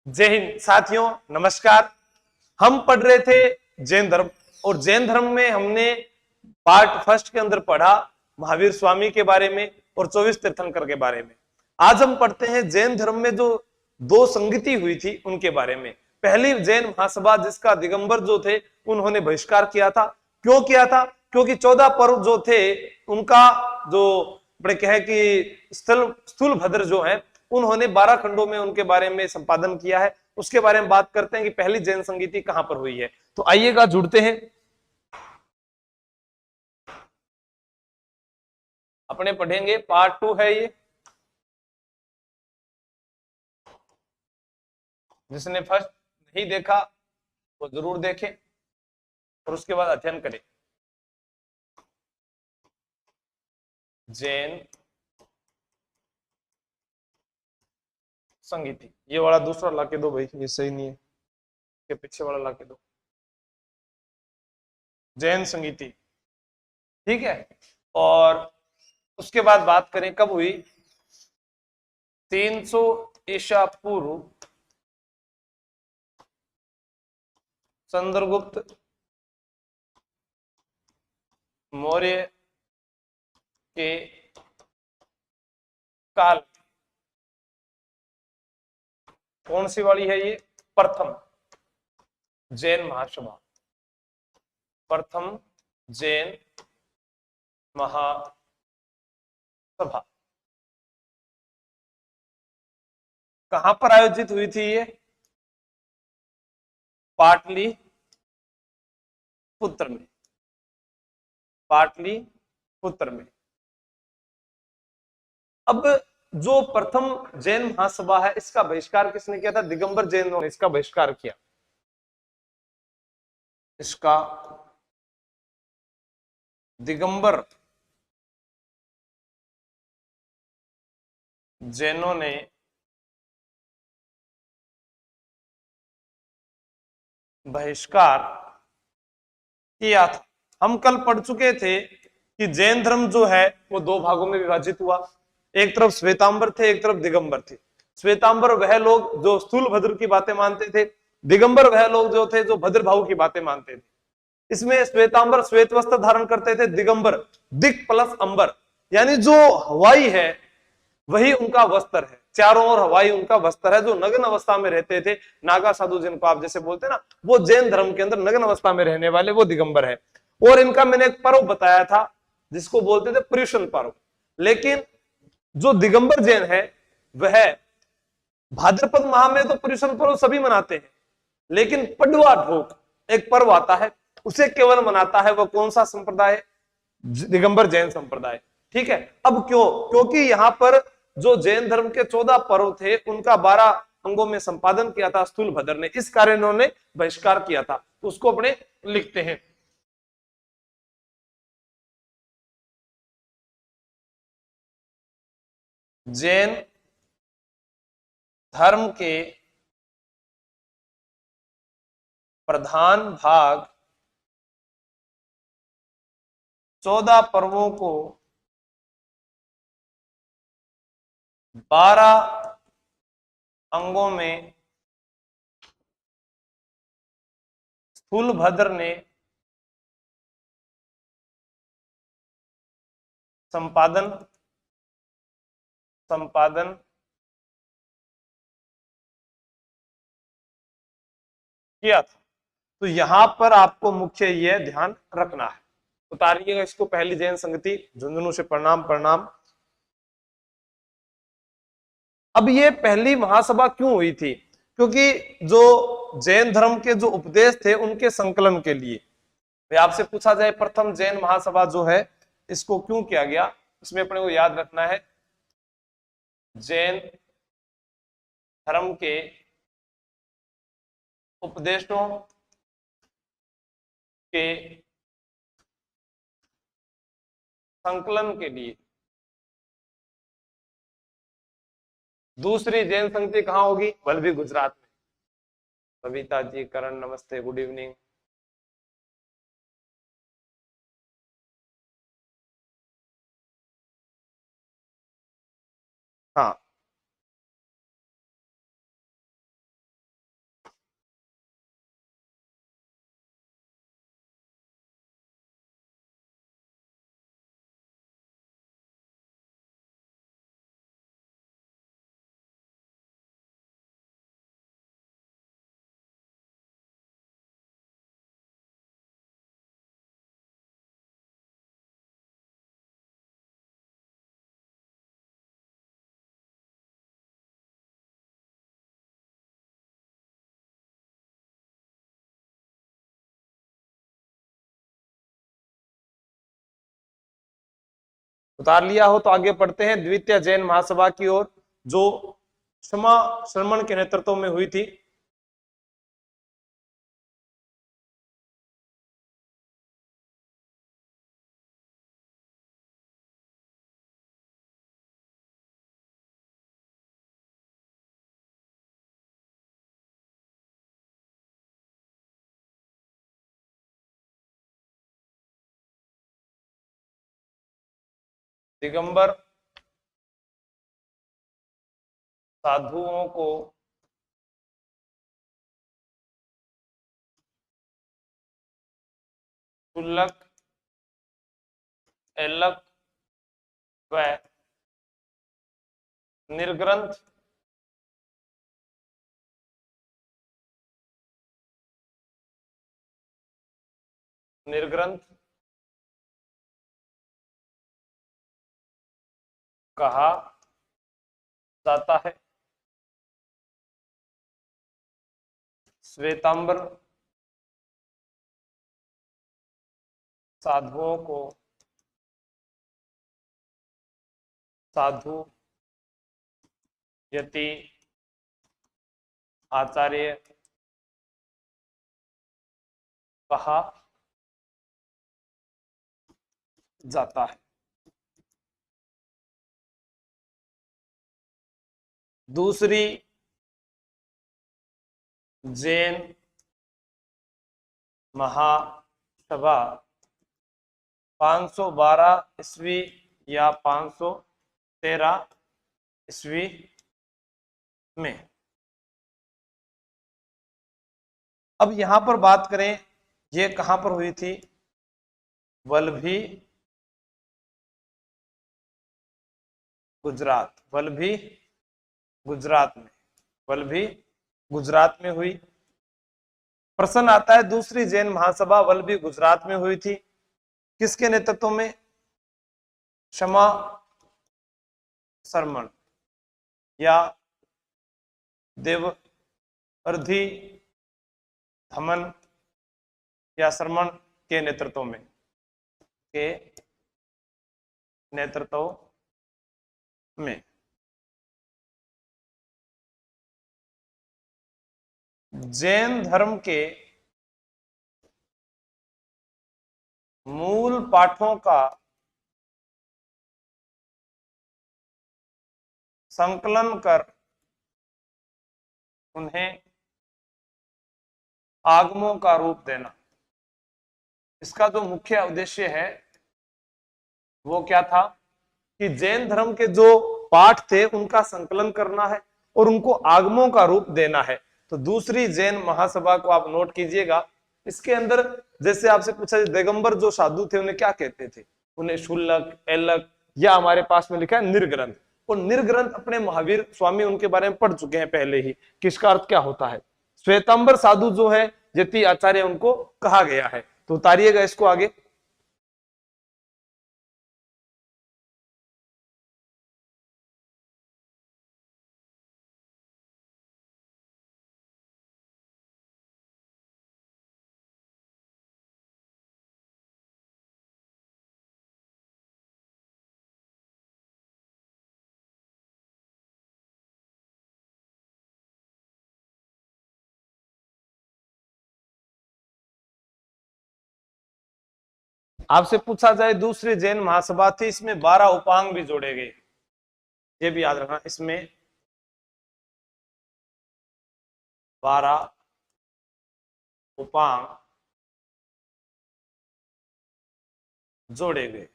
जय हिंद साथियों, नमस्कार। हम पढ़ रहे थे जैन धर्म, और जैन धर्म में हमने पार्ट फर्स्ट के अंदर पढ़ा महावीर स्वामी के बारे में और 24 तीर्थंकर के बारे में। आज हम पढ़ते हैं जैन धर्म में जो दो संगति हुई थी उनके बारे में। पहली जैन महासभा, जिसका दिगंबर जो थे उन्होंने बहिष्कार किया था। क्यों किया था? क्योंकि 14 पर्व जो थे उनका जो बड़े कहे कि स्थूल भद्र जो है, उन्होंने 12 खंडों में उनके बारे में संपादन किया है। उसके बारे में बात करते हैं कि पहली जैन संगीति कहां पर हुई है। तो आइएगा जुड़ते हैं। अपने पढ़ेंगे, पार्ट 2 है ये। जिसने फर्स्ट नहीं देखा वो जरूर देखे और उसके बाद अध्ययन करें। जैन संगीति, ये वाला दूसरा लाके दो भाई, ये सही नहीं है, के पीछे वाला लाके दो। जैन संगीति, ठीक है। और उसके बाद बात करें कब हुई। 300 ईसा पूर्व चंद्रगुप्त मौर्य के काल। कौन सी वाली है ये? प्रथम जैन महासभा, प्रथम जैन महासभा कहां पर आयोजित हुई थी ये? पाटलिपुत्र में, पाटलिपुत्र में। अब जो प्रथम जैन महासभा है, इसका बहिष्कार किसने किया था? दिगंबर जैनों ने इसका बहिष्कार किया। इसका दिगंबर जैनों ने बहिष्कार किया था। हम कल पढ़ चुके थे कि जैन धर्म जो है वो दो भागों में विभाजित हुआ। एक तरफ श्वेतांबर थे, एक तरफ दिगंबर थे। श्वेतांबर वह लोग जो स्थूल भद्र की बातें मानते थे, दिगंबर वह लोग जो थे जो भद्र भाव की बातें मानते थे। इसमें श्वेतांबर श्वेत वस्त्र धारण करते थे, दिगंबर दिक प्लस अंबर, यानी जो हवाई है वही उनका वस्त्र है, चारों ओर हवाई उनका वस्त्र है। जो नग्न अवस्था में रहते थे, नागा साधु जिनको आप जैसे बोलते हैं ना, वो जैन धर्म के अंदर नग्न अवस्था में रहने वाले वो दिगंबर है। और इनका मैंने एक पर्व बताया था जिसको बोलते थे पर्युषण पर्व। लेकिन जो दिगंबर जैन है वह भाद्रपद माह में तो पर्युषण पर्व सभी मनाते हैं, लेकिन पडवा ढोक एक पर्व आता है, उसे केवल मनाता है वो कौन सा संप्रदाय? दिगंबर जैन संप्रदाय। ठीक है। अब क्यों? क्योंकि यहां पर जो जैन धर्म के 14 पर्व थे उनका 12 अंगों में संपादन किया था स्थूल भद्र ने, इस कारण इन्होंने बहिष्कार किया था। उसको अपने लिखते हैं। जैन धर्म के प्रधान भाग 14 पर्वों को 12 अंगों में स्थूल भद्र ने संपादन किया था। तो यहां पर आपको मुख्य यह ध्यान रखना है। उतारिएगा इसको। पहली जैन संगति, झुंझुनू से प्रणाम प्रणाम। अब ये पहली महासभा क्यों हुई थी? क्योंकि जो जैन धर्म के जो उपदेश थे उनके संकलन के लिए। आपसे पूछा जाए प्रथम जैन महासभा जो है इसको क्यों किया गया, इसमें अपने को याद रखना है जैन धर्म के उपदेशों के संकलन के लिए। दूसरी जैन संगति कहां होगी? वल्लभी, गुजरात में। कविता जी, करण, नमस्ते, गुड इवनिंग। हाँ, उतार लिया हो तो आगे पढ़ते हैं द्वितीय जैन महासभा की ओर, जो क्षमा शर्मन के नेतृत्व में हुई थी। दिगंबर साधुओं को शुल्लक, ऐलक व निर्ग्रंथ निर्ग्रंथ कहा जाता है। श्वेतांबर साधुओं को साधु, यति, आचार्य कहा जाता है। दूसरी जैन महासभा 512 ईस्वी या 513 ईस्वी में। अब यहां पर बात करें, ये कहां पर हुई थी? वल्लभी गुजरात, वल्लभी गुजरात में, वल्लभी गुजरात में हुई। प्रश्न आता है दूसरी जैन महासभा वल्लभी गुजरात में हुई थी, किसके नेतृत्व में? क्षमा शर्मन या देवर्धि धमन या शर्मन के नेतृत्व में, के नेतृत्व में। जैन धर्म के मूल पाठों का संकलन कर उन्हें आगमों का रूप देना, इसका जो मुख्य उद्देश्य है वो क्या था कि जैन धर्म के जो पाठ थे उनका संकलन करना है और उनको आगमों का रूप देना है। तो दूसरी जैन महासभा को आप नोट कीजिएगा। इसके अंदर जैसे आपसे पूछा, दिगंबर जो साधु थे उन्हें क्या कहते थे? उन्हें शुल्लक, ऐलक, या हमारे पास में लिखा है निर्ग्रंथ। और निर्ग्रंथ अपने महावीर स्वामी उनके बारे में पढ़ चुके हैं पहले ही, किसका अर्थ क्या होता है। श्वेतांबर साधु जो है यति आचार्य उनको कहा गया है। तो उतारिएगा इसको आगे। आपसे पूछा जाए दूसरी जैन महासभा थी, इसमें 12 उपांग भी जोड़े गए, ये भी याद रखना, इसमें 12 उपांग जोड़े गए।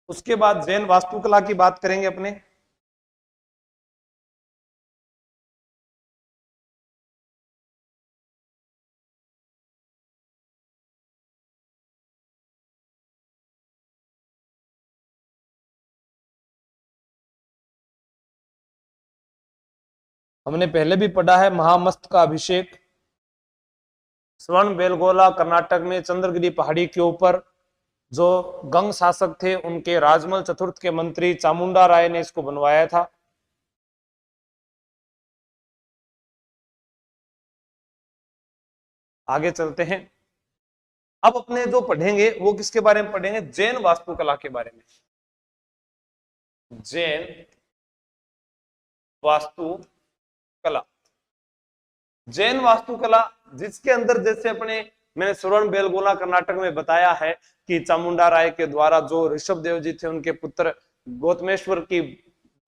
उसके बाद जैन वास्तुकला की बात करेंगे अपने। हमने पहले भी पढ़ा है महामस्त का अभिषेक। स्वर्ण बेलगोला कर्नाटक में चंद्रगिरी पहाड़ी के ऊपर जो गंग शासक थे उनके राजमल चतुर्थ के मंत्री चामुंडा राय ने इसको बनवाया था। आगे चलते हैं। अब अपने जो पढ़ेंगे वो किसके बारे में पढ़ेंगे? जैन वास्तुकला के बारे में। जैन वास्तुकला, जैन वास्तुकला जिसके अंदर जैसे अपने मैंने स्वर्ण बेलगोला कर्नाटक में बताया है कि चामुंडा राय के द्वारा जो ऋषभ देव जी थे उनके पुत्र गौतमेश्वर की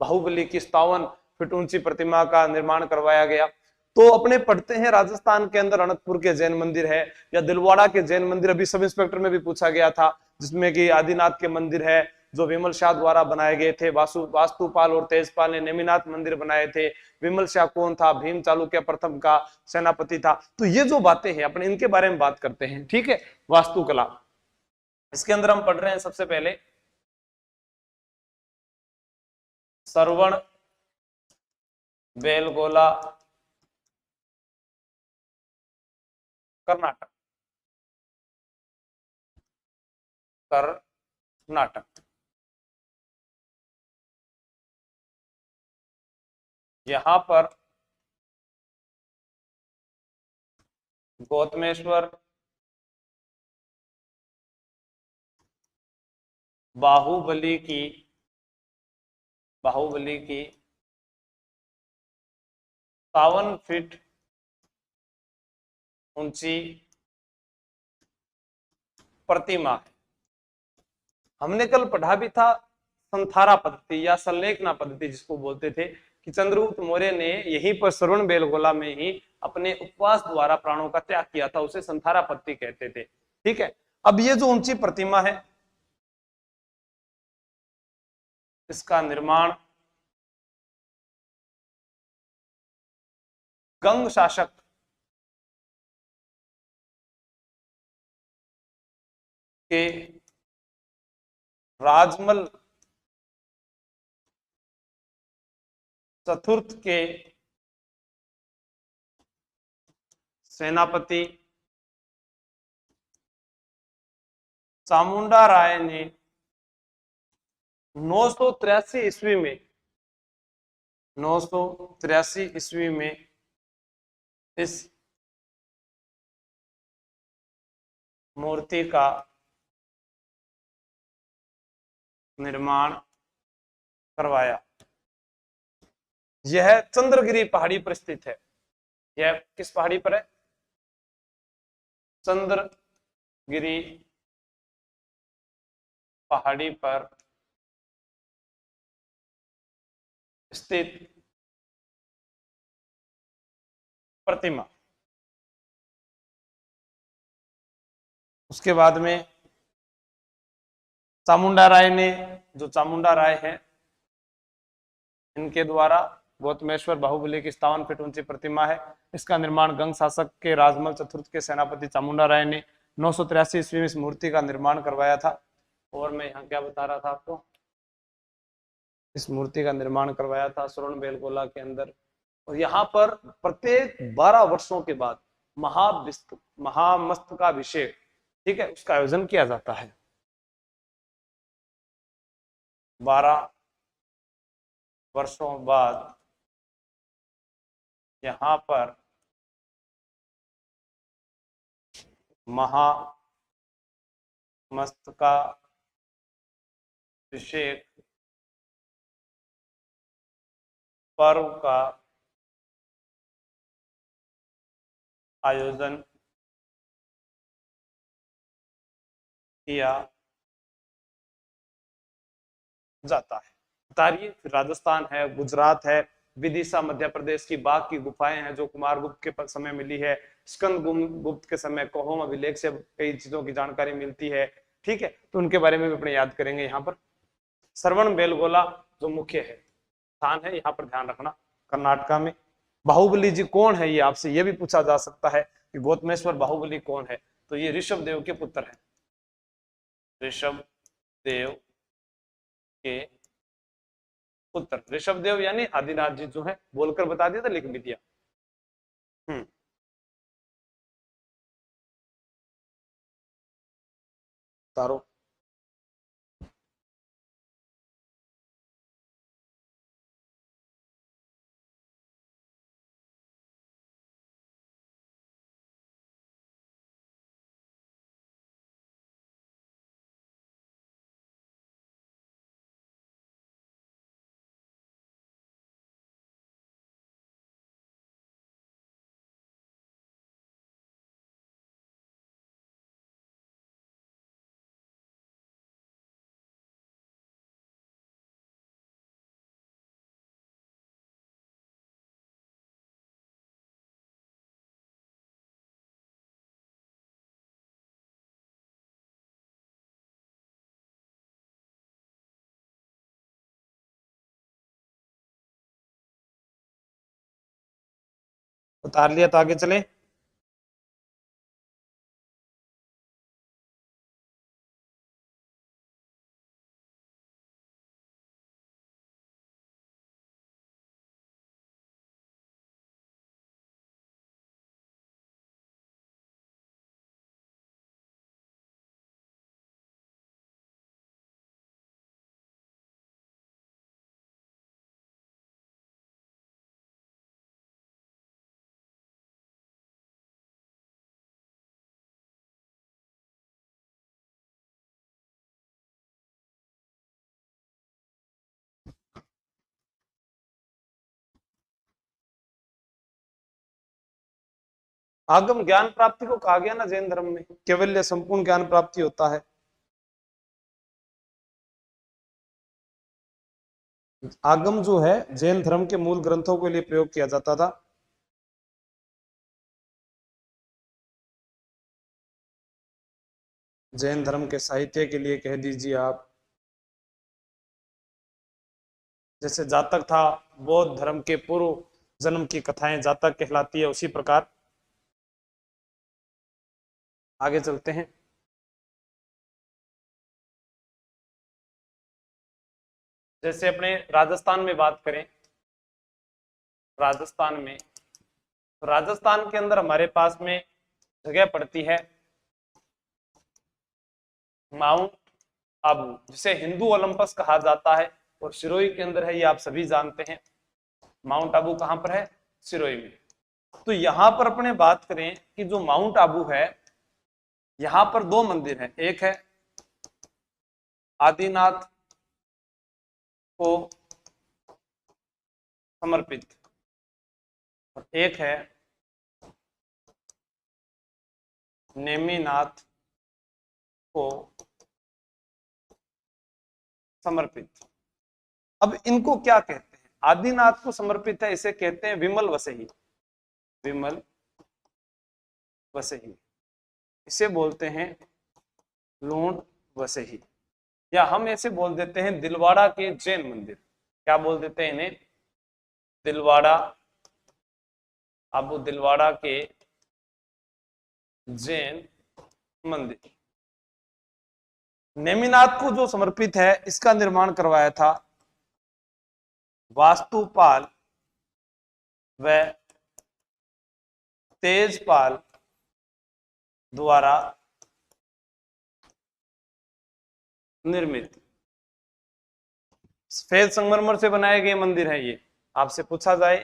बाहुबली की 57 फीट ऊंची प्रतिमा का निर्माण करवाया गया। तो अपने पढ़ते हैं राजस्थान के अंदर अनंतपुर के जैन मंदिर है, या दिलवाड़ा के जैन मंदिर, अभी सब इंस्पेक्टर में भी पूछा गया था, जिसमें कि आदिनाथ के मंदिर है जो विमल शाह द्वारा बनाए गए थे। वास्तुपाल और तेजपाल ने नेमिनाथ मंदिर बनाए थे। विमल शाह कौन था? भीम चालुक्य प्रथम का सेनापति था। तो ये जो बातें हैं अपने इनके बारे में बात करते हैं, ठीक है। वास्तुकला, इसके अंदर हम पढ़ रहे हैं सबसे पहले श्रवण बेलगोला कर्नाटक, कर्नाटक। यहां पर गौतमेश्वर बाहुबली की 57 फीट ऊंची प्रतिमा है। हमने कल पढ़ा भी था संथारा पद्धति या संलेखना पद्धति जिसको बोलते थे, कि चंद्रगुप्त मौर्य ने यहीं पर श्रवण बेलगोला में ही अपने उपवास द्वारा प्राणों का त्याग किया था, उसे संथारा पद्धति कहते थे, ठीक है। अब ये जो ऊंची प्रतिमा है इसका निर्माण गंग शासक के राजमल चतुर्थ के सेनापति चामुंडा राय ने 983 ईस्वी में 983 ईस्वी में इस मूर्ति का निर्माण करवाया। यह चंद्रगिरी पहाड़ी पर स्थित है। यह किस पहाड़ी पर है? चंद्रगिरी पहाड़ी पर स्थित प्रतिमा। उसके बाद में चामुंडा राय ने, जो चामुंडा राय है, इनके द्वारा गौतमेश्वर बाहुबली की 57 फीट ऊंची प्रतिमा है। इसका निर्माण गंग शासक के राजमल चतुर्थ के सेनापति चामुंडा राय ने 983 ईस्वी में इस मूर्ति का निर्माण करवाया था। और मैं यहाँ क्या बता रहा था आपको? इस मूर्ति का निर्माण करवाया था श्रवण बेलगोला के अंदर। और यहाँ पर प्रत्येक 12 वर्षों के बाद महामस्तकाभिषेक, ठीक है, उसका आयोजन किया जाता है। 12 वर्षों बाद यहाँ पर महामस्तकाभिषेक पर्व का आयोजन किया जाता है। बताइए, राजस्थान है, गुजरात है, विदिशा मध्य प्रदेश की बाघ की गुफाएं हैं जो कुमार गुप्त के समय मिली है, स्कंद गुप्त के समय कोहोम अभिलेख से कई चीजों की जानकारी मिलती है, ठीक है। तो उनके बारे में भी अपने याद करेंगे। यहाँ पर श्रवण बेलगोला जो मुख्य है स्थान है, यहाँ पर ध्यान रखना, कर्नाटका में। बाहुबली जी कौन है, ये आपसे ये भी पूछा जा सकता है कि गौतमेश्वर बाहुबली कौन है। तो ये ऋषभ देव के पुत्र हैं, ऋषभ देव के पुत्र। ऋषभ देव यानी आदिनाथ जी जो है, बोलकर बता दिया था, लिख भी दिया। तारो उतार लिया तो आगे चले। आगम ज्ञान प्राप्ति को कहा गया ना जैन धर्म में, केवल संपूर्ण ज्ञान प्राप्ति होता है। आगम जो है जैन धर्म के मूल ग्रंथों के लिए प्रयोग किया जाता था। जैन धर्म के साहित्य के लिए कह दीजिए आप, जैसे जातक था, बौद्ध धर्म के पूर्व जन्म की कथाएं जातक कहलाती है, उसी प्रकार आगे चलते हैं। जैसे अपने राजस्थान में बात करें, राजस्थान में, राजस्थान के अंदर हमारे पास में जगह पड़ती है माउंट आबू, जिसे हिंदू ओलंपस कहा जाता है, और सिरोही के अंदर है, ये आप सभी जानते हैं। माउंट आबू कहां पर है? सिरोही में। तो यहां पर अपने बात करें कि जो माउंट आबू है, यहां पर दो मंदिर हैं, एक है आदिनाथ को समर्पित और एक है नेमिनाथ को समर्पित। अब इनको क्या कहते हैं? आदिनाथ को समर्पित है, इसे कहते हैं विमल वसई, विमल वसई, इसे बोलते हैं लूण वसई, या हम ऐसे बोल देते हैं दिलवाड़ा के जैन मंदिर। क्या बोल देते हैं इन्हें? दिलवाड़ा, अब दिलवाड़ा के जैन मंदिर। नेमिनाथ को जो समर्पित है, इसका निर्माण करवाया था वास्तुपाल व तेजपाल द्वारा निर्मित सफेद संगमरमर से बनाए गए मंदिर है ये। आपसे पूछा जाए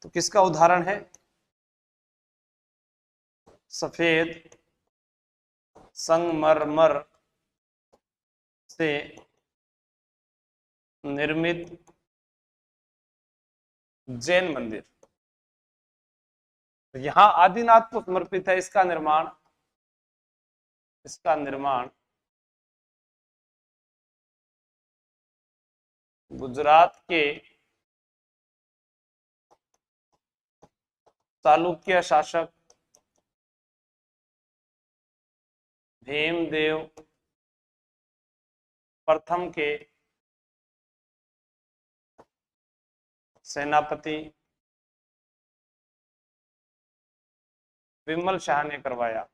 तो किसका उदाहरण है? सफेद संगमरमर से निर्मित जैन मंदिर। तो यहां आदिनाथ को समर्पित है, इसका निर्माण गुजरात के चालुक्य शासक भीमदेव प्रथम के सेनापति विमल शाह ने करवाया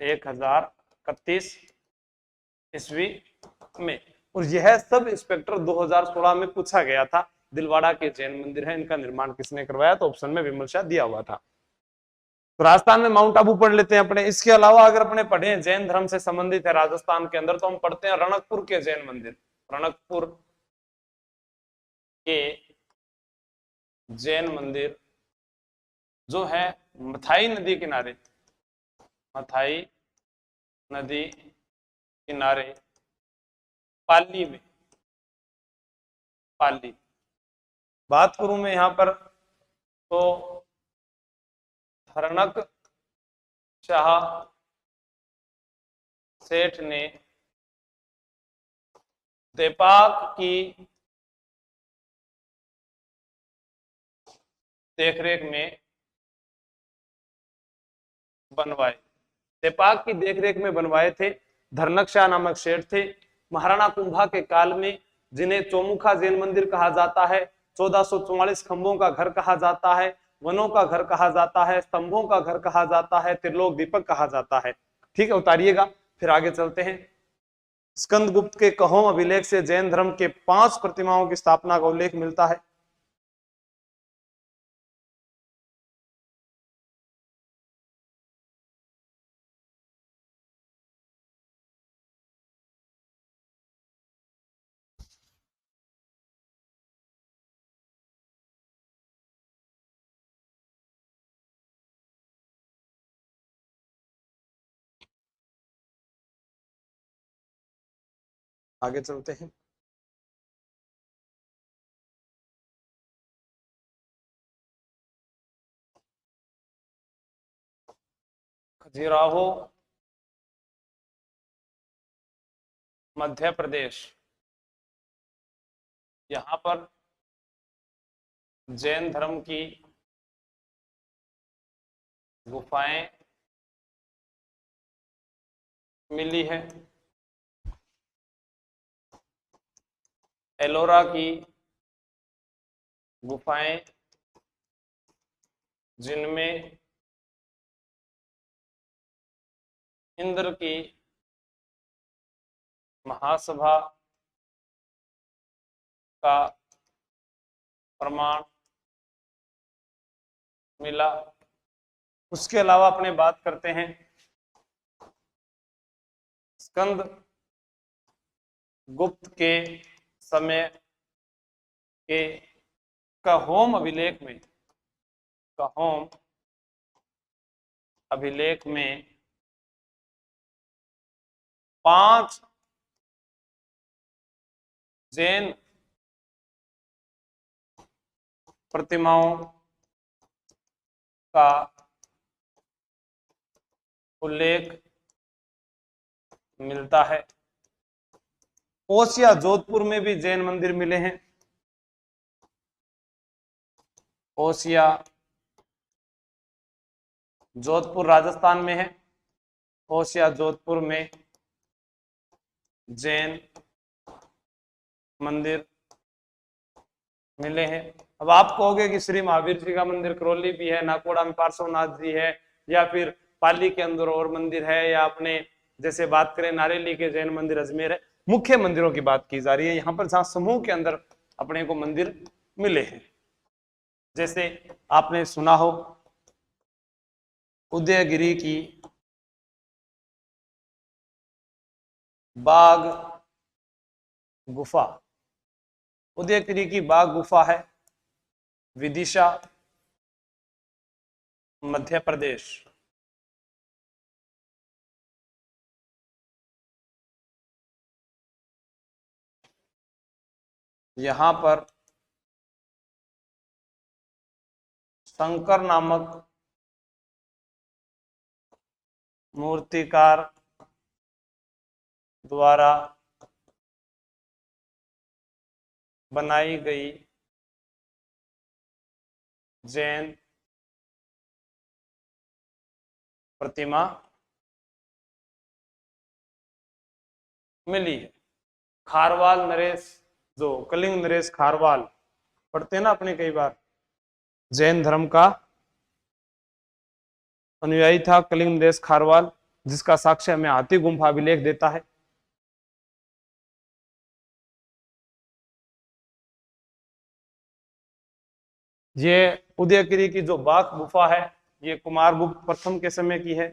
1031 ईस्वी में। और यह सब इंस्पेक्टर 2016 में पूछा गया था। दिलवाड़ा के जैन मंदिर है, इनका निर्माण किसने करवाया? तो ऑप्शन में विमल शाह दिया हुआ था। तो राजस्थान में माउंट आबू पढ़ लेते हैं अपने। इसके अलावा अगर अपने पढ़े जैन धर्म से संबंधित है राजस्थान के अंदर, तो हम पढ़ते हैं रणकपुर के जैन मंदिर। रणकपुर के जैन मंदिर जो है मथाई नदी किनारे, मथाई नदी किनारे पाली में, पाली बात करूं मैं यहां पर, तो धरणक शाह सेठ ने देपाक की देखरेख में बनवाए, देपाक की देखरेख में बनवाए थे। धरणक शाह नामक सेठ थे। महाराणा कुंभा के काल में जिन्हें चौमुखा जैन मंदिर कहा जाता है, 1444 खंभों का घर कहा जाता है, वनों का घर कहा जाता है, स्तंभों का घर कहा जाता है, त्रिलोक दीपक कहा जाता है। ठीक है, उतारिएगा, फिर आगे चलते हैं। स्कंदगुप्त के कहोम अभिलेख से जैन धर्म के 5 प्रतिमाओं की स्थापना का उल्लेख मिलता है। आगे चलते हैं। खजुराहो मध्य प्रदेश, यहां पर जैन धर्म की गुफाएं मिली है। एलोरा की गुफाएं, जिनमें इंद्र की महासभा का प्रमाण मिला। उसके अलावा अपने बात करते हैं स्कंद गुप्त के समय के कहोम अभिलेख में, कहोम अभिलेख में 5 जैन प्रतिमाओं का उल्लेख मिलता है। ओसिया जोधपुर में भी जैन मंदिर मिले हैं। ओसिया जोधपुर राजस्थान में है। ओसिया जोधपुर में जैन मंदिर मिले हैं। अब आप कहोगे कि श्री महावीर जी का मंदिर करौली भी है, नाकोड़ा में पार्श्वनाथ जी है, या फिर पाली के अंदर और मंदिर है, या अपने जैसे बात करें नारेली के जैन मंदिर अजमेर है। मुख्य मंदिरों की बात की जा रही है यहाँ पर, जहां समूह के अंदर अपने को मंदिर मिले हैं। जैसे आपने सुना हो उदयगिरी की बाघ गुफा, उदयगिरी की बाघ गुफा है विदिशा मध्य प्रदेश। यहां पर शंकर नामक मूर्तिकार द्वारा बनाई गई जैन प्रतिमा मिली है। खारवाल नरेश, जो कलिंग नरेश खारवाल पढ़ते हैं ना अपने कई बार, जैन धर्म का अनुयायी था कलिंग नरेश खारवाल, जिसका साक्ष्य हमें हाथी गुम्फा अभिलेख देता है। ये उदयगिरी की जो बाघ गुफा है, ये कुमार गुप्त प्रथम के समय की है।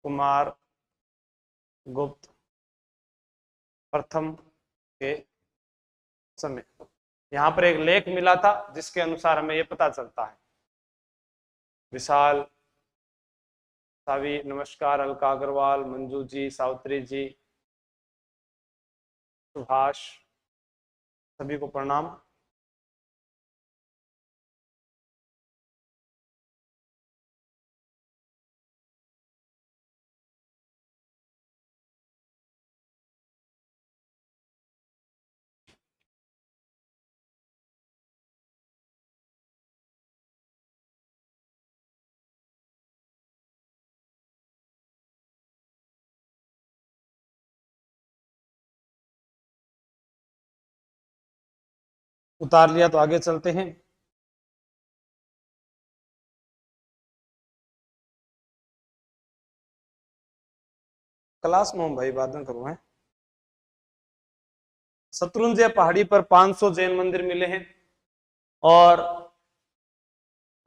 कुमार गुप्त प्रथम के समय यहां पर एक लेख मिला था, जिसके अनुसार हमें यह पता चलता है। विशाल सावी, नमस्कार, अलका अग्रवाल, मंजू जी, सावित्री जी, सुभाष, सभी को प्रणाम। उतार लिया तो आगे चलते हैं। क्लास में भाई बाद में करूँ है। शत्रुंजय पहाड़ी पर 500 जैन मंदिर मिले हैं और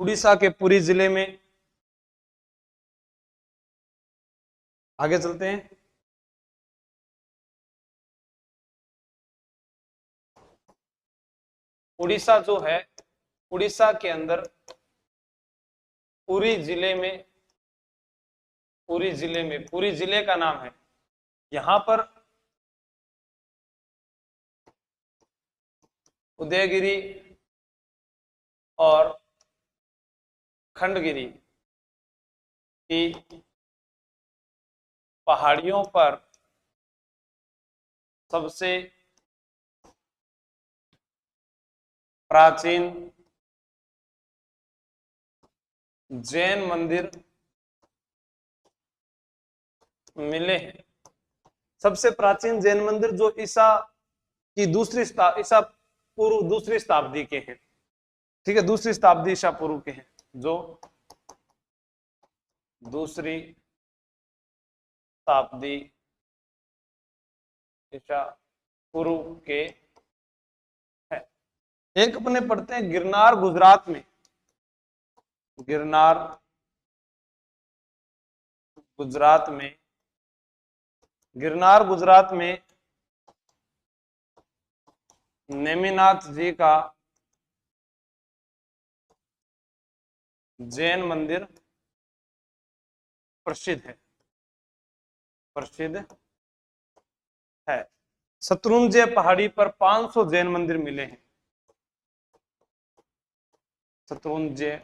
उड़ीसा के पुरी जिले में, आगे चलते हैं। उड़ीसा जो है, उड़ीसा के अंदर पुरी जिले में, पुरी जिले का नाम है, यहां पर उदयगिरी और खंडगिरी की पहाड़ियों पर सबसे प्राचीन जैन मंदिर मिले हैं। सबसे प्राचीन जैन मंदिर जो ईसा की ईसा पूर्व दूसरी शताब्दी के हैं, ठीक है, दूसरी शताब्दी ईसा पूर्व के हैं, जो दूसरी शताब्दी ईसा पूर्व के है। एक अपने पढ़ते हैं गिरनार गुजरात में, गिरनार गुजरात में, गिरनार गुजरात में नेमिनाथ जी का जैन मंदिर प्रसिद्ध है, प्रसिद्ध है। शत्रुंजय पहाड़ी पर 500 जैन मंदिर मिले हैं। शत्रुंजय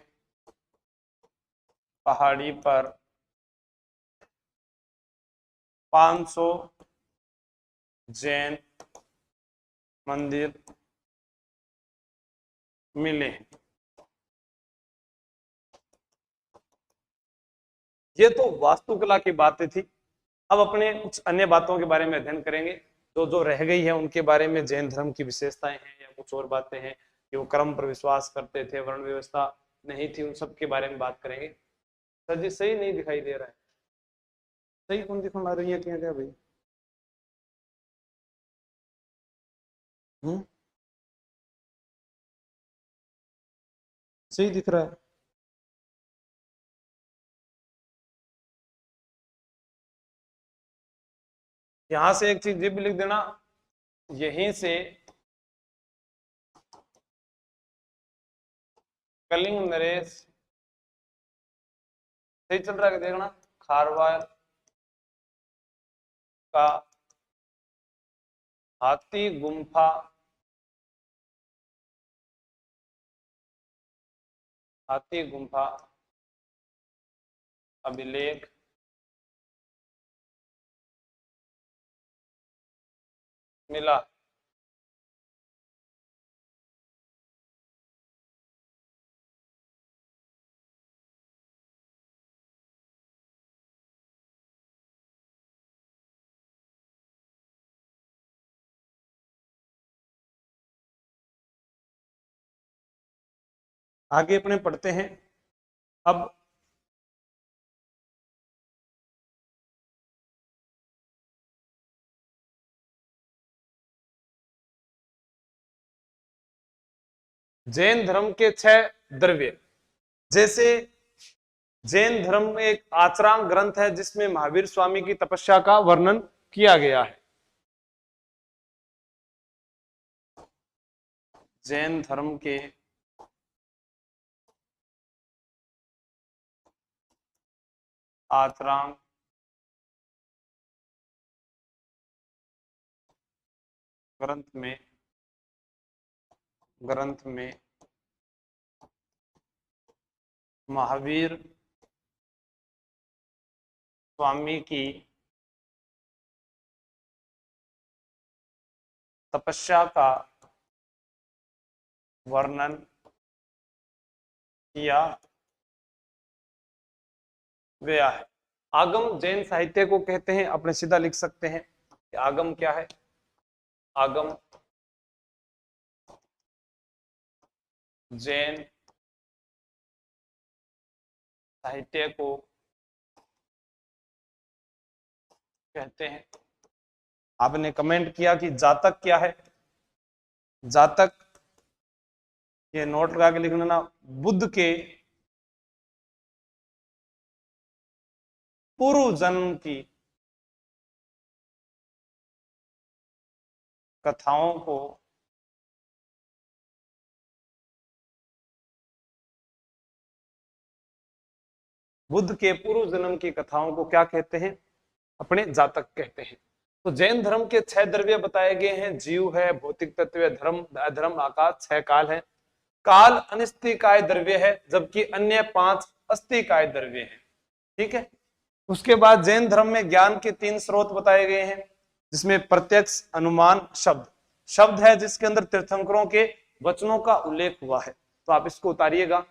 पहाड़ी पर 500 जैन मंदिर मिले हैं। ये तो वास्तुकला की बातें थी। अब अपने कुछ अन्य बातों के बारे में अध्ययन करेंगे, जो जो रह गई है उनके बारे में, जैन धर्म की विशेषताएं हैं या कुछ और बातें हैं कि वो कर्म पर विश्वास करते थे, वर्ण व्यवस्था नहीं थी, उन सब के बारे में बात करेंगे। सर जी सही नहीं दिखाई दे रहा है, सही कौन दिखा रही है क्या भाई? सही दिख रहा है। यहां से एक चीज ये भी लिख देना, यहीं से कलिंग नरेश सही चल रहा है, देखना खारवार का हाथी गुम्फा, हाथी गुम्फा अभिलेख मिला। आगे अपने पढ़ते हैं। अब जैन धर्म के 6 द्रव्य, जैसे जैन धर्म में एक आचरांग ग्रंथ है जिसमें महावीर स्वामी की तपस्या का वर्णन किया गया है। जैन धर्म के आचरांग ग्रंथ में महावीर स्वामी की तपस्या का वर्णन किया गया है। आगम जैन साहित्य को कहते हैं, अपने सीधा लिख सकते हैं कि आगम क्या है। आगम जैन साहित्य को कहते हैं। आपने कमेंट किया कि जातक क्या है। जातक, ये नोट लगा के लिख लेना, बुद्ध के पूर्व जन्म की कथाओं को बुद्ध के पूर्व जन्म की कथाओं को क्या कहते हैं? अपने जातक कहते हैं। तो जैन धर्म के 6 द्रव्य बताए गए हैं। जीव है, भौतिक तत्व है, धर्म, अधर्म, आकाश, 6 काल है। काल अनिस्तिकाय द्रव्य है, जबकि अन्य 5 अस्तिकाय द्रव्य है। ठीक है। उसके बाद जैन धर्म में ज्ञान के 3 स्रोत बताए गए हैं, जिसमें प्रत्यक्ष, अनुमान, शब्द। शब्द है जिसके अंदर तीर्थंकरों के वचनों का उल्लेख हुआ है। तो आप इसको उतारिएगा।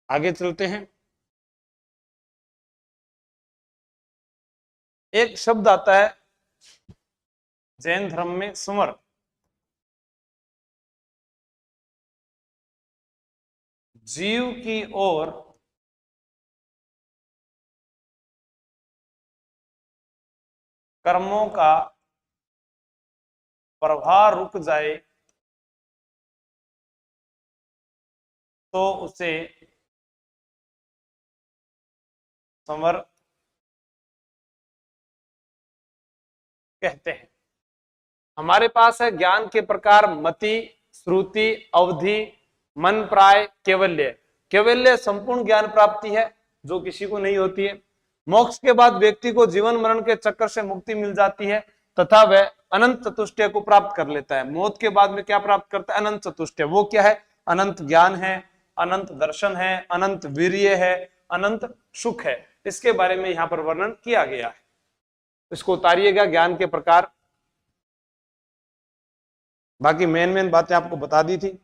आगे चलते हैं। एक शब्द आता है जैन धर्म में, स्वर। जीव की ओर कर्मों का प्रभाव रुक जाए तो उसे संवर कहते हैं। हमारे पास है ज्ञान के प्रकार मति, श्रुति, अवधि, मन, प्राय, केवल्य। केवल्य संपूर्ण ज्ञान प्राप्ति है, जो किसी को नहीं होती है। मोक्ष के बाद व्यक्ति को जीवन मरण के चक्कर से मुक्ति मिल जाती है तथा वह अनंत चतुष्टय को प्राप्त कर लेता है। मौत के बाद में क्या प्राप्त करता है? अनंत चतुष्टय। वो क्या है? अनंत ज्ञान है, अनंत दर्शन है, अनंत वीर्य है, अनंत सुख है। इसके बारे में यहाँ पर वर्णन किया गया है। इसको उतारिएगा, ज्ञान के प्रकार। बाकी मेन बातें आपको बता दी थी।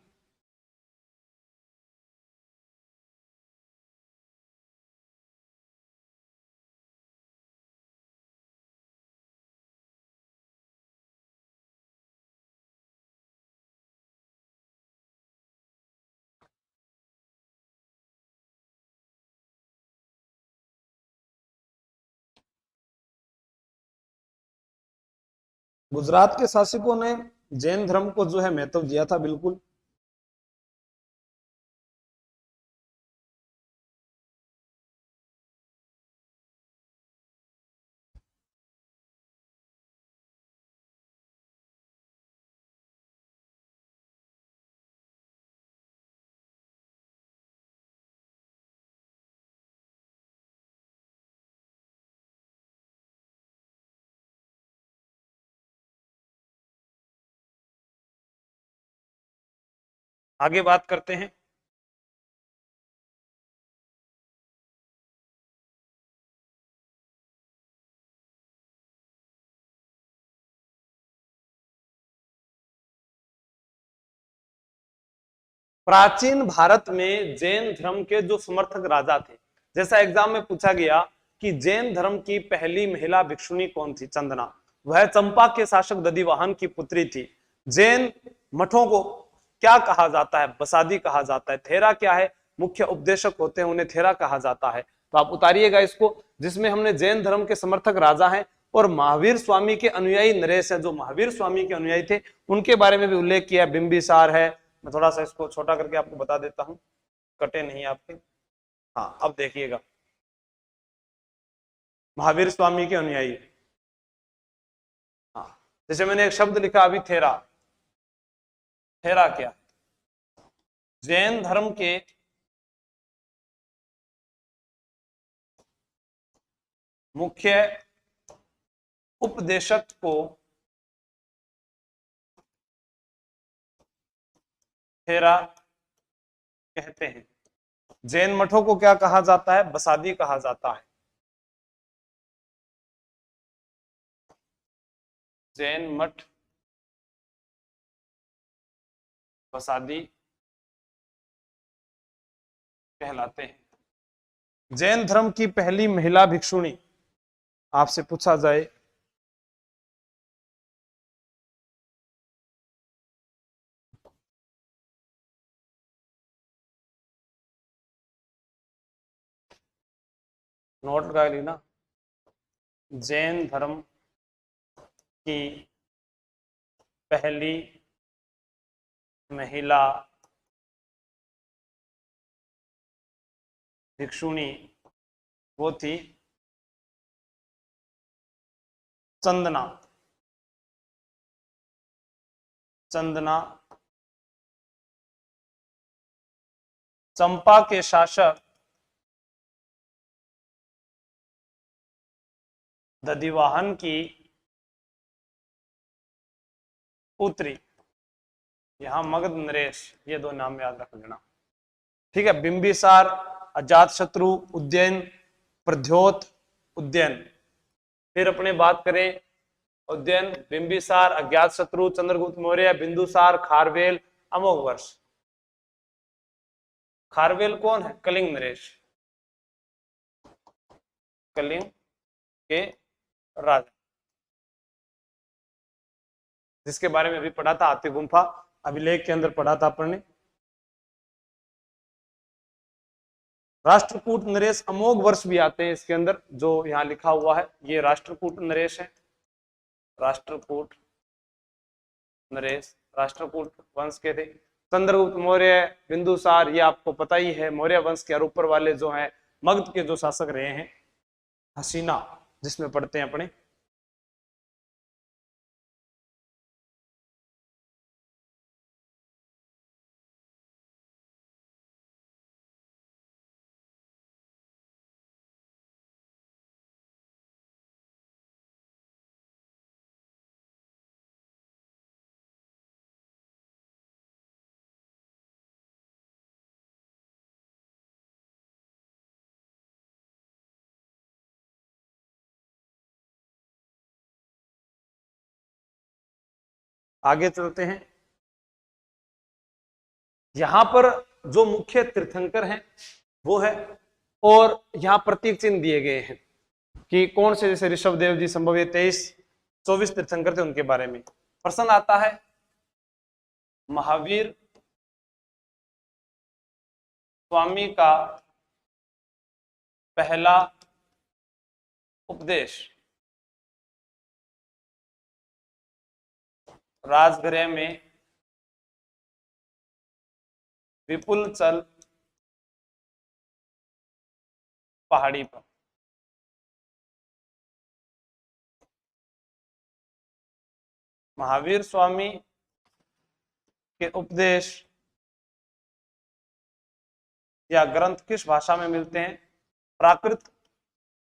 गुजरात के शासकों ने जैन धर्म को जो है महत्व दिया था, बिल्कुल। आगे बात करते हैं। प्राचीन भारत में जैन धर्म के जो समर्थक राजा थे, जैसा एग्जाम में पूछा गया कि जैन धर्म की पहली महिला भिक्षुणी कौन थी? चंदना। वह चंपा के शासक दधिवाहन की पुत्री थी। जैन मठों को क्या कहा जाता है? बसादी कहा जाता है। थेरा क्या है? मुख्य उपदेशक होते हैं, उन्हें थेरा कहा जाता है। तो आप उतारिएगा इसको, जिसमें हमने जैन धर्म के समर्थक राजा हैं और महावीर स्वामी के अनुयायी नरेश है, जो महावीर स्वामी के अनुयायी थे, उनके बारे में भी उल्लेख किया। बिंबिसार है। मैं थोड़ा सा इसको छोटा करके आपको बता देता हूं, कटे नहीं आपके। हाँ, अब देखिएगा, महावीर स्वामी के अनुयायी। हाँ, जैसे मैंने एक शब्द लिखा अभी, थेरा। थेरा क्या? जैन धर्म के मुख्य उपदेशक को थेरा कहते हैं। जैन मठों को क्या कहा जाता है? बसादी कहा जाता है। जैन मठ बसादी कहलाते हैं। जैन धर्म की पहली महिला भिक्षुणी आपसे पूछा जाए नोट कर लेना, जैन धर्म की पहली महिला भिक्षुणी वो थी चंदना। चंदना चंपा के शासक दधिवाहन की पुत्री। यहां मगध नरेश, ये दो नाम याद रख लेना, ठीक है। बिंबिसार, अजातशत्रु, उज्जैन, प्रद्योत, उज्जैन। फिर अपने बात करें उज्जैन, बिंबिसार, अज्ञातशत्रु, चंद्रगुप्त मौर्य, बिंदुसार, खारवेल, अमोघ वर्ष। खारवेल कौन है? कलिंग नरेश, कलिंग के राजा, जिसके बारे में अभी पढ़ा था, हाथी गुम्फा अभिलेख के अंदर पढ़ा था अपन ने। राष्ट्रकूट नरेश अमोघ वर्ष भी आते हैं इसके अंदर, जो यहाँ लिखा हुआ है ये राष्ट्रकूट नरेश है। राष्ट्रकूट नरेश राष्ट्रकूट वंश के थे। चंद्रगुप्त मौर्य, बिंदुसार, ये आपको पता ही है। मौर्य वंश के ऊपर वाले जो हैं मगध के जो शासक रहे हैं, हसीना जिसमें पढ़ते हैं अपने। आगे चलते हैं। यहां पर जो मुख्य तीर्थंकर हैं वो है, और यहां प्रतीक चिन्ह दिए गए हैं कि कौन से, जैसे ऋषभ देव जी संभव 23-24 तीर्थंकर थे, उनके बारे में प्रश्न आता है। महावीर स्वामी का पहला उपदेश राजगृह में विपुल चल पहाड़ी पर। महावीर स्वामी के उपदेश या ग्रंथ किस भाषा में मिलते हैं? प्राकृत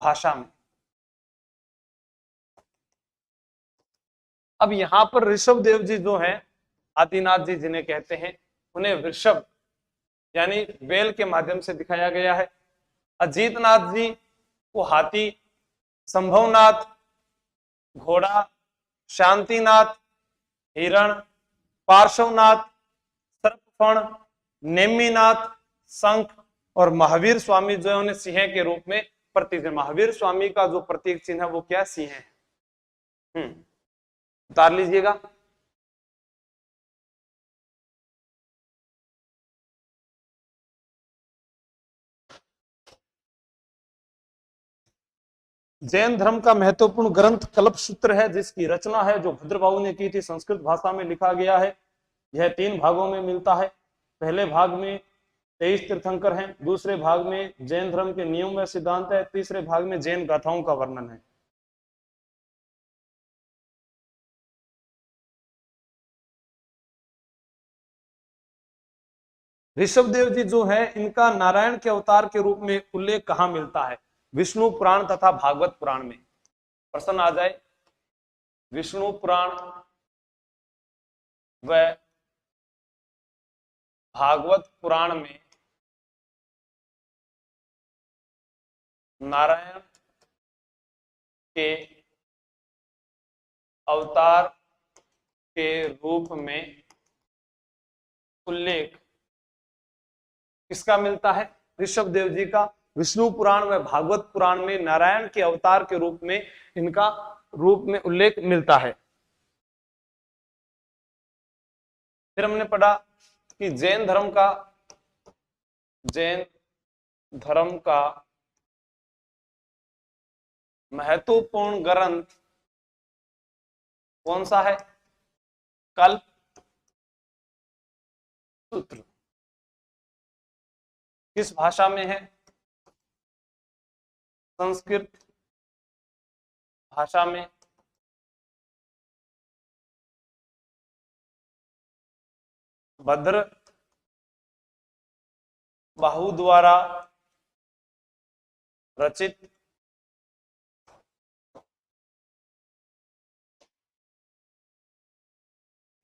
भाषा में। अब यहां पर ऋषभ देव जी जो हैं, आदिनाथ जी जिन्हें कहते हैं, उन्हें वृषभ यानी बैल के माध्यम से दिखाया गया है। अजीतनाथ जी को हाथी, संभवनाथ घोड़ा, शांतिनाथ हिरण, पार्श्वनाथ सर्पफण, नेमिनाथ शंख, और महावीर स्वामी जो है उन्हें सिंह के रूप में प्रतीक है। महावीर स्वामी का जो प्रतीक चिन्ह है वो क्या? सिंह है। उतार लीजिएगा। जैन धर्म का महत्वपूर्ण ग्रंथ कल्पसूत्र है, जिसकी रचना है जो भद्रबाहु ने की थी, संस्कृत भाषा में लिखा गया है। यह 3 भागों में मिलता है। पहले भाग में 23 तीर्थंकर हैं, दूसरे भाग में जैन धर्म के नियम व सिद्धांत है, तीसरे भाग में जैन गाथाओं का वर्णन है। ऋषभ देव जी जो है, इनका नारायण के अवतार के रूप में उल्लेख कहाँ मिलता है? विष्णु पुराण तथा भागवत पुराण में। प्रश्न आ जाए, विष्णु पुराण व भागवत पुराण में नारायण के अवतार के रूप में उल्लेख किसका मिलता है? ऋषभ देव जी का। विष्णु पुराण व भागवत पुराण में नारायण के अवतार के रूप में इनका रूप में उल्लेख मिलता है। फिर हमने पढ़ा कि जैन धर्म का महत्वपूर्ण ग्रंथ कौन सा है? कल्प सूत्र। किस भाषा में है? संस्कृत भाषा में। भद्र बाहु द्वारा रचित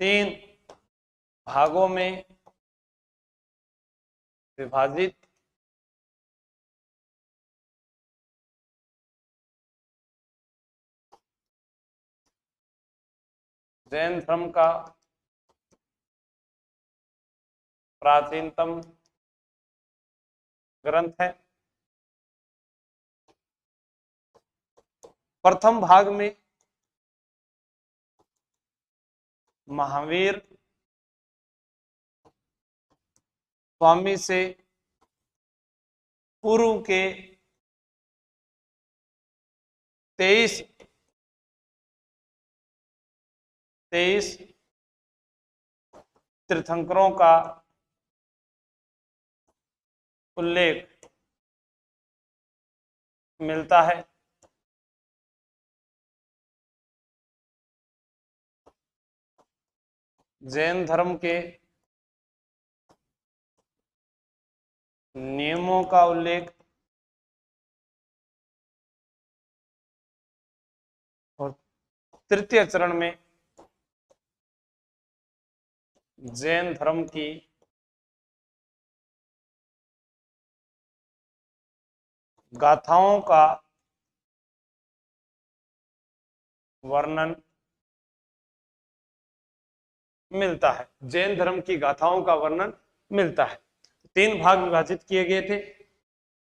तीन भागों में विभाजित जैन धर्म का प्राचीनतम ग्रंथ है। प्रथम भाग में महावीर स्वामी से पूर्व के 23 तीर्थंकरों का उल्लेख मिलता है। जैन धर्म के नियमों का उल्लेख और तृतीय चरण में जैन धर्म की गाथाओं का वर्णन मिलता है। जैन धर्म की गाथाओं का वर्णन मिलता है। 3 भाग विभाजित किए गए थे,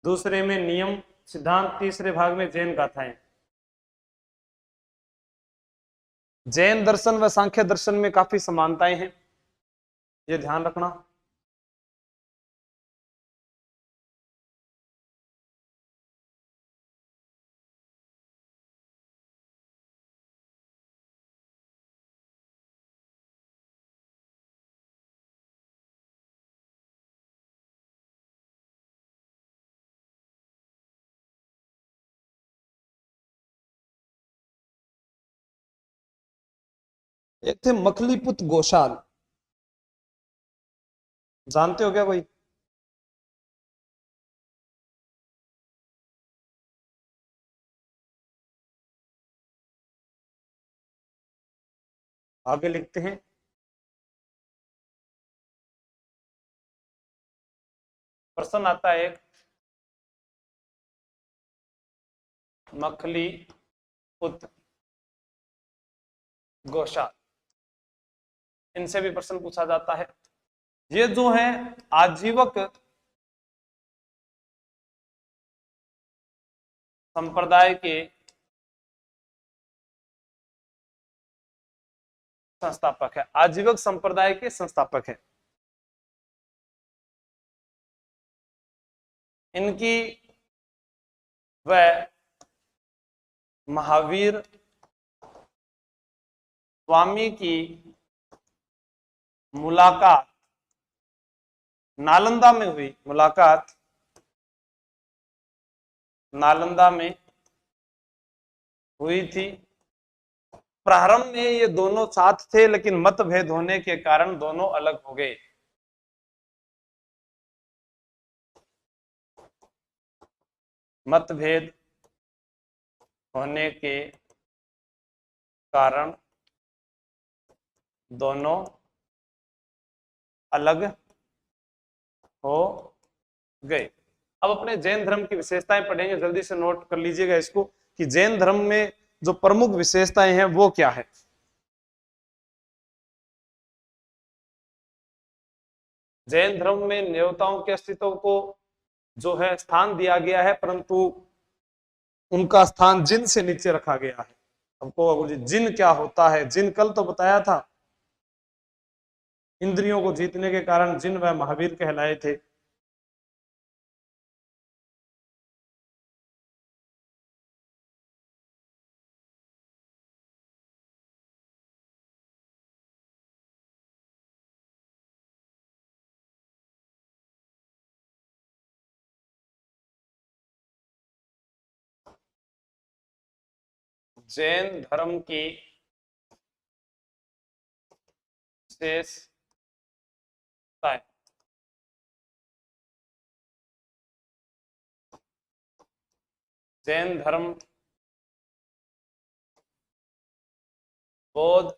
दूसरे में नियम सिद्धांत, तीसरे भाग में जैन गाथाएं। जैन दर्शन व सांख्य दर्शन में काफी समानताएं हैं, ये ध्यान रखना। एक थे मखलीपुत गोशाल, जानते हो क्या कोई? आगे लिखते हैं, प्रश्न आता है एक, मखलीपुत गोशाल, इनसे भी प्रश्न पूछा जाता है। ये जो है आजीवक संप्रदाय के संस्थापक है, आजीवक संप्रदाय के संस्थापक है। इनकी व महावीर स्वामी की मुलाकात नालंदा में हुई। मुलाकात नालंदा में हुई थी। प्रारंभ में ये दोनों साथ थे, लेकिन मतभेद होने के कारण दोनों अलग हो गए। मतभेद होने के कारण दोनों अलग हो गए। अब अपने जैन धर्म की विशेषताएं पढ़ेंगे, जल्दी से नोट कर लीजिएगा इसको कि जैन धर्म में जो प्रमुख विशेषताएं हैं वो क्या है। जैन धर्म में देवताओं के अस्तित्व को जो है स्थान दिया गया है, परंतु उनका स्थान जिन से नीचे रखा गया है। हमको जिन क्या होता है, जिन कल तो बताया था, इंद्रियों को जीतने के कारण जिन वह महावीर कहलाए थे। जैन धर्म की विशेषताएं, जैन धर्म बौद्ध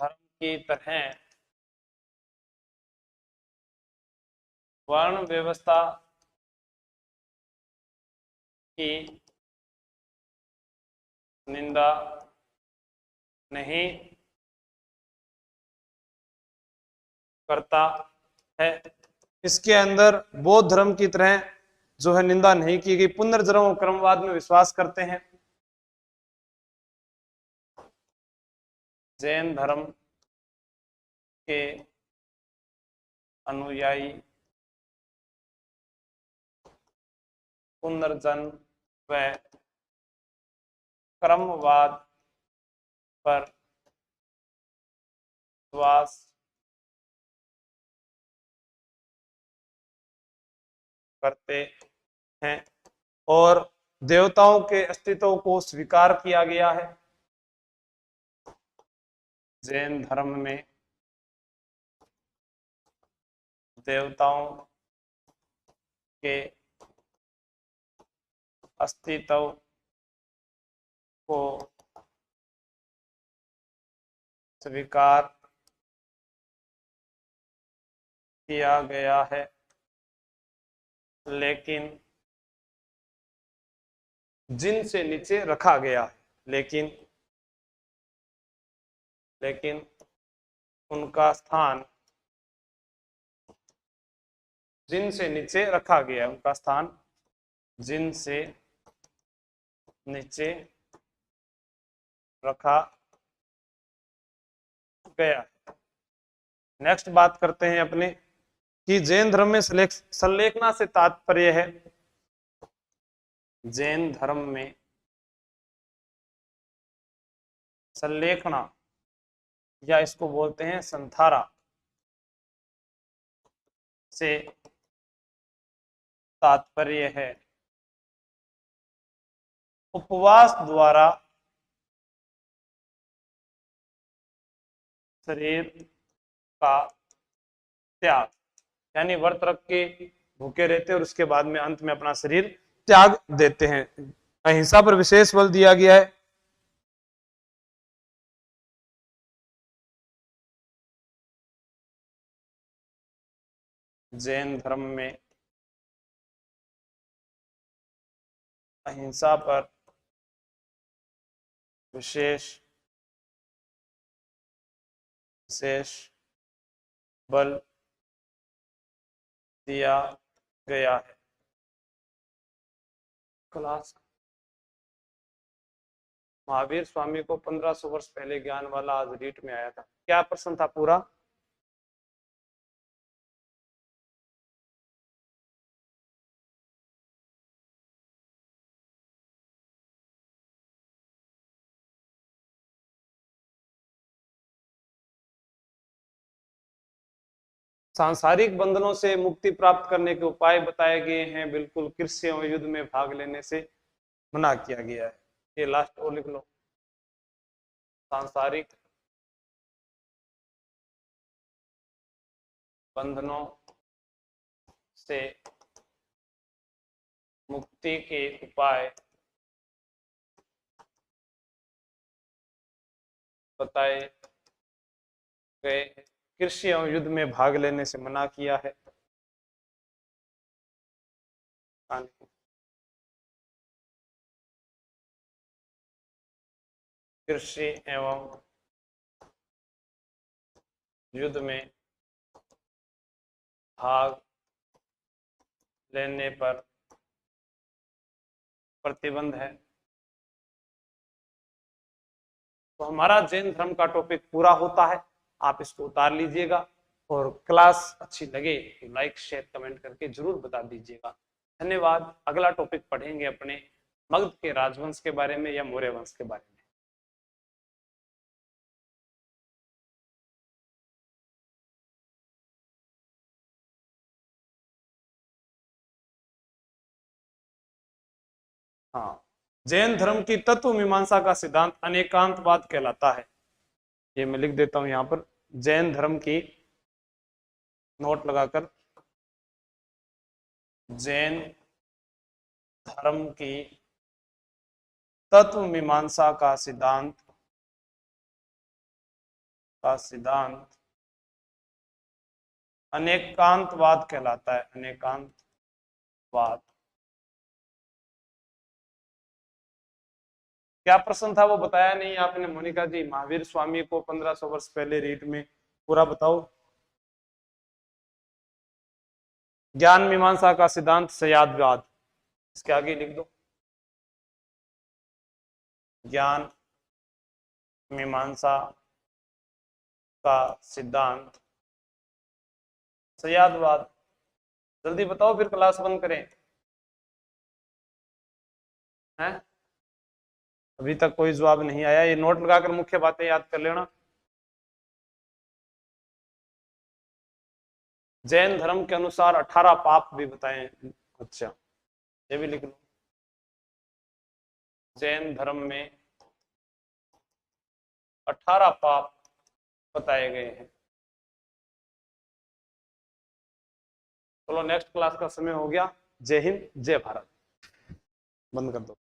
धर्म की तरह वर्ण व्यवस्था की निंदा नहीं करता है। इसके अंदर बौद्ध धर्म की तरह जो है निंदा नहीं की गई। पुनर्जन्म और क्रमवाद में विश्वास करते हैं। जैन धर्म के अनुयायी पुनर्जन्म व क्रमवाद पर विश्वास करते हैं और देवताओं के अस्तित्व को स्वीकार किया गया है। जैन धर्म में देवताओं के अस्तित्व को स्वीकार किया गया है, लेकिन जिन से नीचे रखा गया है। लेकिन उनका स्थान जिन से नीचे रखा गया है, उनका स्थान जिन से नीचे रखा गया। नेक्स्ट बात करते हैं अपने कि जैन धर्म में संलेखना से तात्पर्य है, जैन धर्म में संलेखना या इसको बोलते हैं संथारा से तात्पर्य है उपवास द्वारा शरीर का त्याग, यानी व्रत रख के भूखे रहते हैं और उसके बाद में अंत में अपना शरीर त्याग देते हैं। अहिंसा पर विशेष बल दिया गया है। जैन धर्म में अहिंसा पर विशेष बल दिया गया है। क्लास महावीर स्वामी को 1500 वर्ष पहले ज्ञान वाला आज रीट में आया था। क्या प्रश्न था पूरा? सांसारिक बंधनों से मुक्ति प्राप्त करने के उपाय बताए गए हैं। बिल्कुल, कृषि एवं युद्ध में भाग लेने से मना किया गया है। ये लास्ट और लिख लो, सांसारिक बंधनों से मुक्ति के उपाय बताए गए। कृषि एवं युद्ध में भाग लेने से मना किया है। कृषि एवं युद्ध में भाग लेने पर प्रतिबंध है। तो हमारा जैन धर्म का टॉपिक पूरा होता है। आप इसको उतार लीजिएगा और क्लास अच्छी लगे तो लाइक शेयर कमेंट करके जरूर बता दीजिएगा। धन्यवाद। अगला टॉपिक पढ़ेंगे अपने मगध के राजवंश के बारे में या मौर्य वंश के बारे में। हाँ, जैन धर्म की तत्व मीमांसा का सिद्धांत अनेकांतवाद कहलाता है। ये मैं लिख देता हूं यहां पर, जैन धर्म की नोट लगाकर, जैन धर्म की तत्व मीमांसा का सिद्धांत अनेकांतवाद कहलाता है। अनेकांतवाद। क्या प्रश्न था वो बताया नहीं आपने मोनिका जी। महावीर स्वामी को 1500 वर्ष पहले रीट में पूरा बताओ। ज्ञान मीमांसा का सिद्धांत संयातवाद। इसके आगे लिख दो, ज्ञान मीमांसा का सिद्धांत संयातवाद। जल्दी बताओ फिर क्लास बंद करें। हैं? अभी तक कोई जवाब नहीं आया। ये नोट लगाकर मुख्य बातें याद कर लेना। जैन धर्म के अनुसार 18 पाप भी बताए। अच्छा, ये भी लिख लो। जैन धर्म में 18 पाप बताए गए हैं। चलो नेक्स्ट क्लास का समय हो गया। जय हिंद, जय भारत। बंद कर दो।